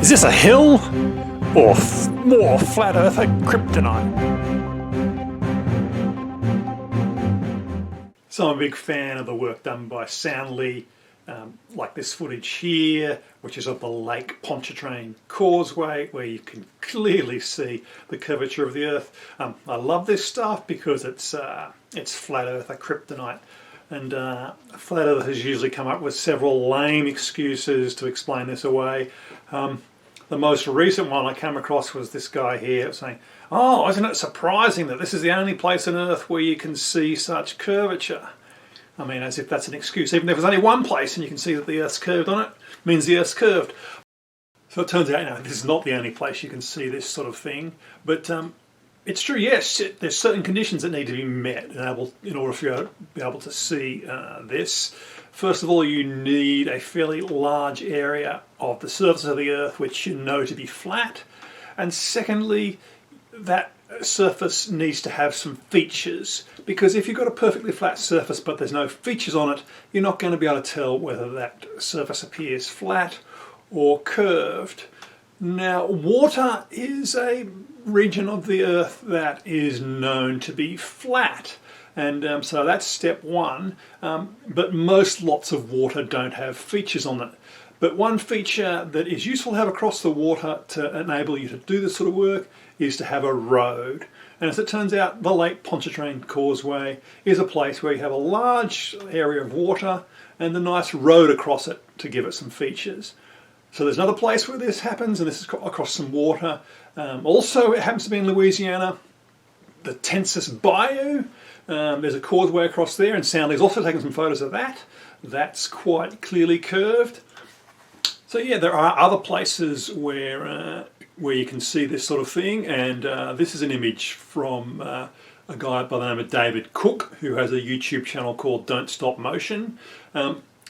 Is this a hill or more flat earther kryptonite? So I'm a big fan of the work done by Soundly, like this footage here, which is of the Lake Pontchartrain Causeway, where you can clearly see the curvature of the Earth. I love this stuff because it's flat earther kryptonite. And flat earthers usually come up with several lame excuses to explain this away. The most recent one I came across was this guy here saying, "Oh, isn't it surprising that this is the only place on Earth where you can see such curvature?" I mean, as if that's an excuse. Even if there's only one place and you can see that the Earth's curved on it, means the Earth's curved. So it turns out, this is not the only place you can see this sort of thing. But it's true, yes, there's certain conditions that need to be met in order for you to be able to see this. First of all, you need a fairly large area of the surface of the Earth which you know to be flat. And secondly, that surface needs to have some features, because if you've got a perfectly flat surface but there's no features on it, you're not going to be able to tell whether that surface appears flat or curved. Now, water is a region of the Earth that is known to be flat, and so that's step one, but most lots of water don't have features on it. But one feature that is useful to have across the water to enable you to do this sort of work is to have a road. And as it turns out, the Lake Pontchartrain Causeway is a place where you have a large area of water and a nice road across it to give it some features. So there's another place where this happens, and this is across some water. Also, it happens to be in Louisiana, the Tensas Bayou. There's a causeway across there, and Soundly's also taken some photos of that. That's quite clearly curved. So yeah, there are other places where you can see this sort of thing, and this is an image from a guy by the name of David Cook, who has a YouTube channel called Don't Stop Motion.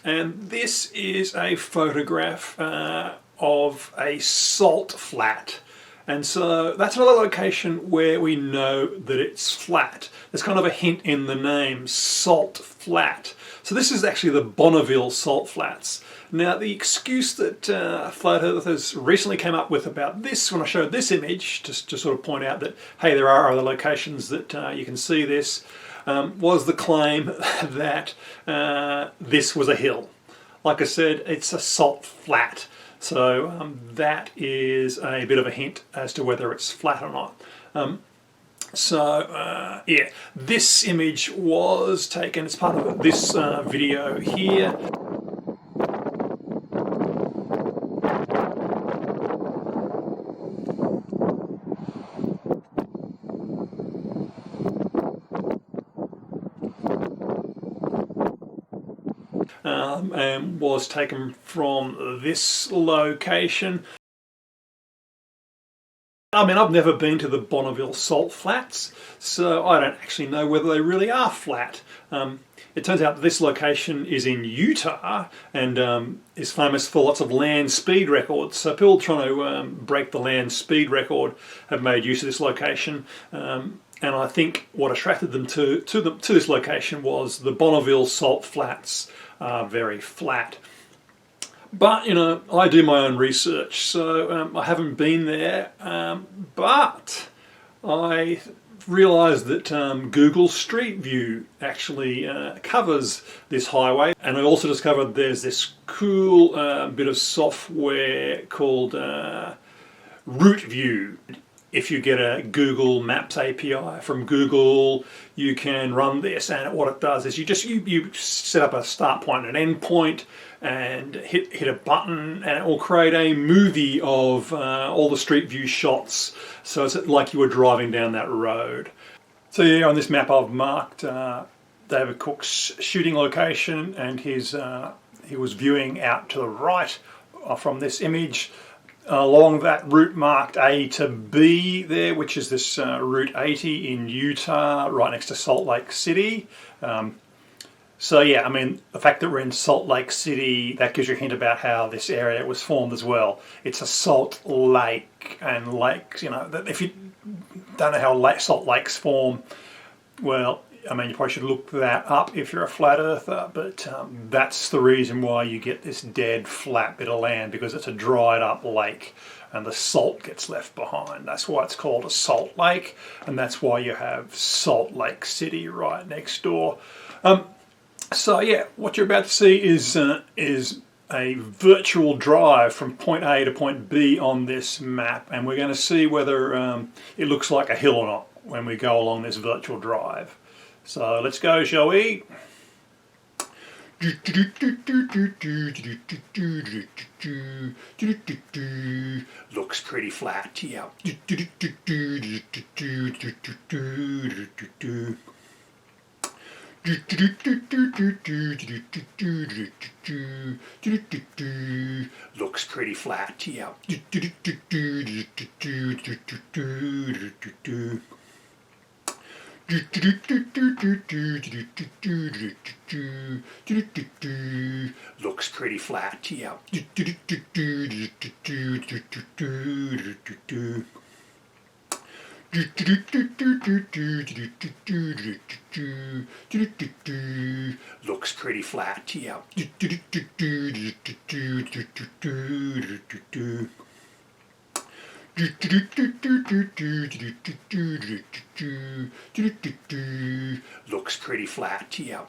And this is a photograph of a salt flat. And so that's another location where we know that it's flat. There's kind of a hint in the name, salt flat. So this is actually the Bonneville Salt Flats. Now, the excuse that flat earthers recently came up with about this, when I showed this image, just to sort of point out that, hey, there are other locations that you can see this, was the claim that this was a hill. Like I said, it's a salt flat. So that is a bit of a hint as to whether it's flat or not. Yeah, this image was taken as part of this video here. And was taken from this location. I mean, I've never been to the Bonneville Salt Flats, so I don't actually know whether they really are flat. It turns out that this location is in Utah and is famous for lots of land speed records. So people trying to break the land speed record have made use of this location. And I think what attracted them to this location was the Bonneville Salt Flats are very flat. But, I do my own research, so I haven't been there, but I realised that Google Street View actually covers this highway, and I also discovered there's this cool bit of software called Route View. If you get a Google Maps API from Google, you can run this, and what it does is you set up a start point and an end point and hit a button, and it will create a movie of all the street view shots. So it's like you were driving down that road. So yeah, on this map I've marked David Cook's shooting location, and he was viewing out to the right from this image. Along that route marked A to B there, which is this Route 80 in Utah, right next to Salt Lake City. So yeah, I mean, the fact that we're in Salt Lake City, that gives you a hint about how this area was formed as well. It's a salt lake, and lakes, if you don't know how salt lakes form, well, I mean, you probably should look that up if you're a flat earther, but that's the reason why you get this dead flat bit of land, because it's a dried up lake and the salt gets left behind. That's why it's called a salt lake, and that's why you have Salt Lake City right next door. So yeah, what you're about to see is a virtual drive from point A to point B on this map, and we're going to see whether it looks like a hill or not when we go along this virtual drive. So let's go, shall we? Looks pretty flat, yeah. Looks pretty flat, yeah. Looks pretty flat, yeah. Looks pretty flat, yeah. Looks pretty flat, yeah.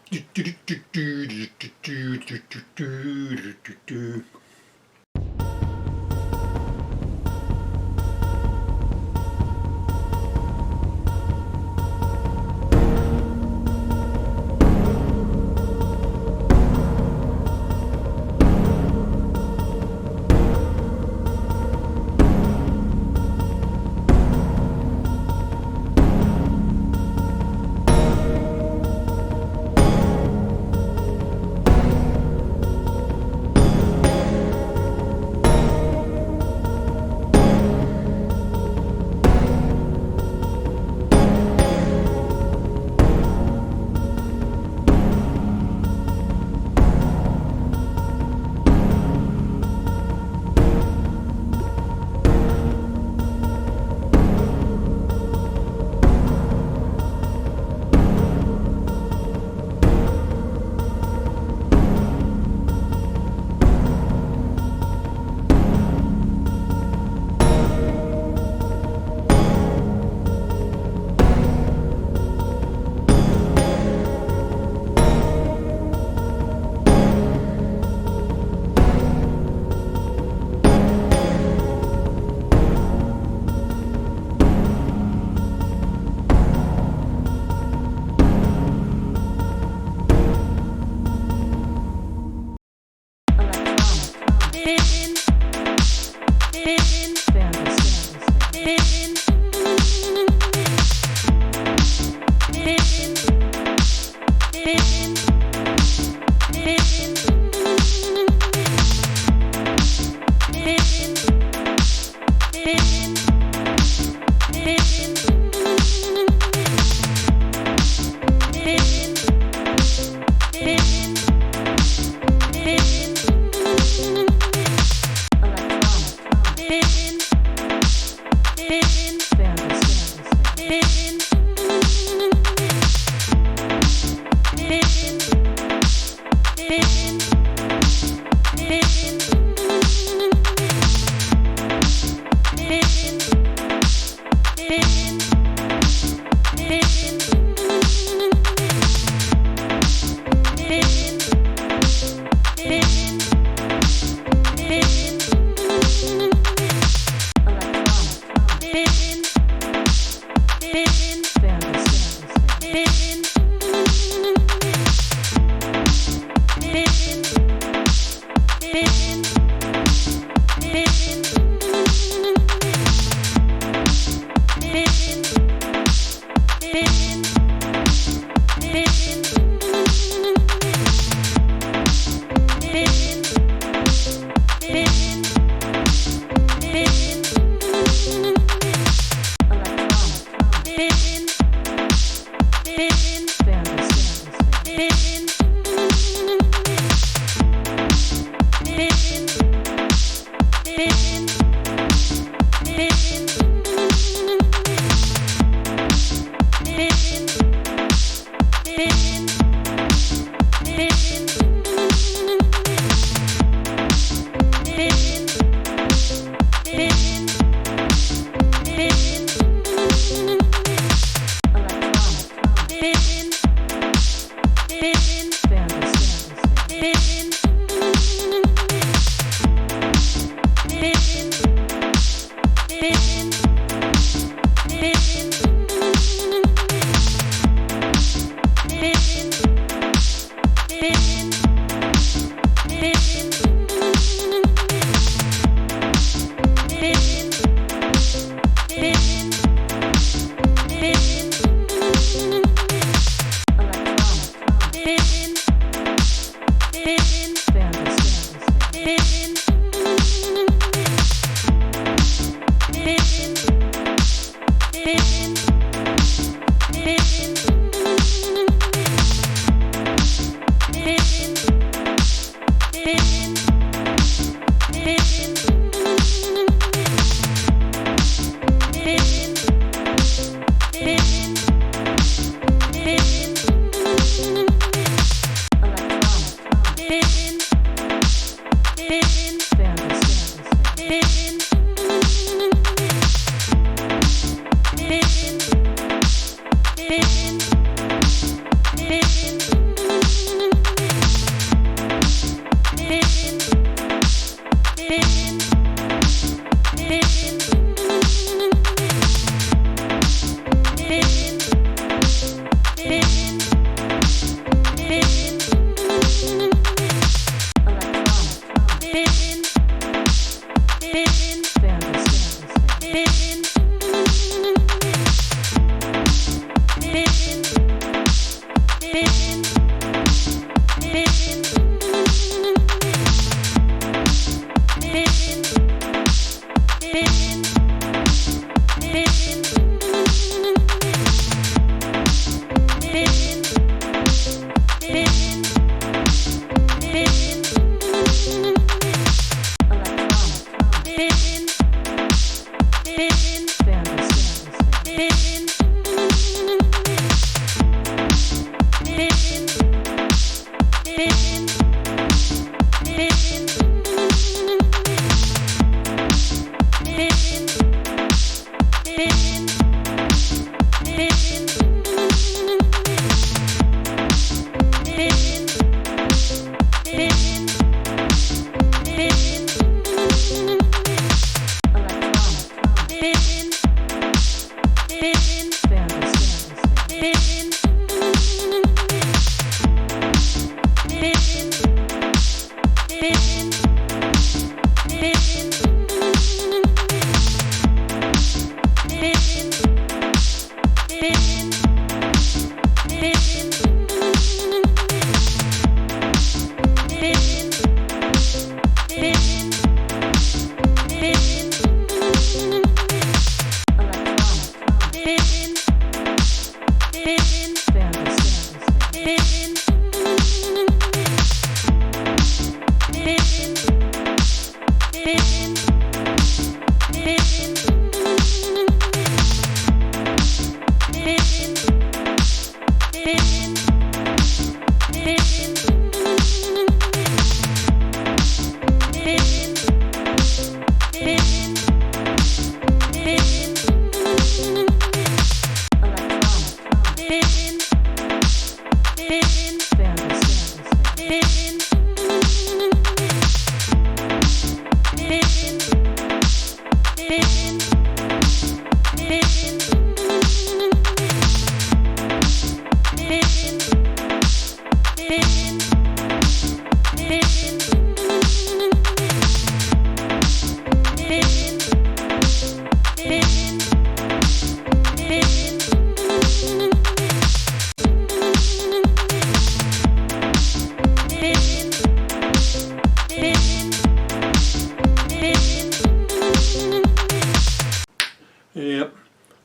Yep.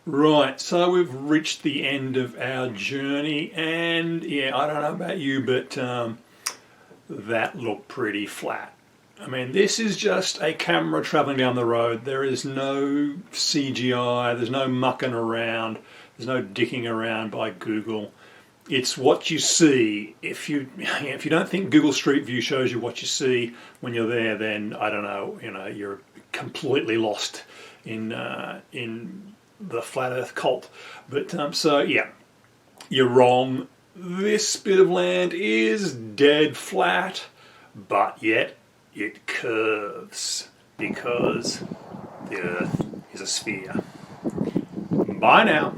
Right, so we've reached the end of our journey, and yeah, I don't know about you, but that looked pretty flat. I mean, this is just a camera traveling down the road. There is no CGI, there's no mucking around, there's no dicking around by Google. It's what you see. If you don't think Google Street View shows you what you see when you're there, then I don't know. You're completely lost in the flat Earth cult. But so yeah, you're wrong. This bit of land is dead flat, but yet it curves because the Earth is a sphere. Bye now.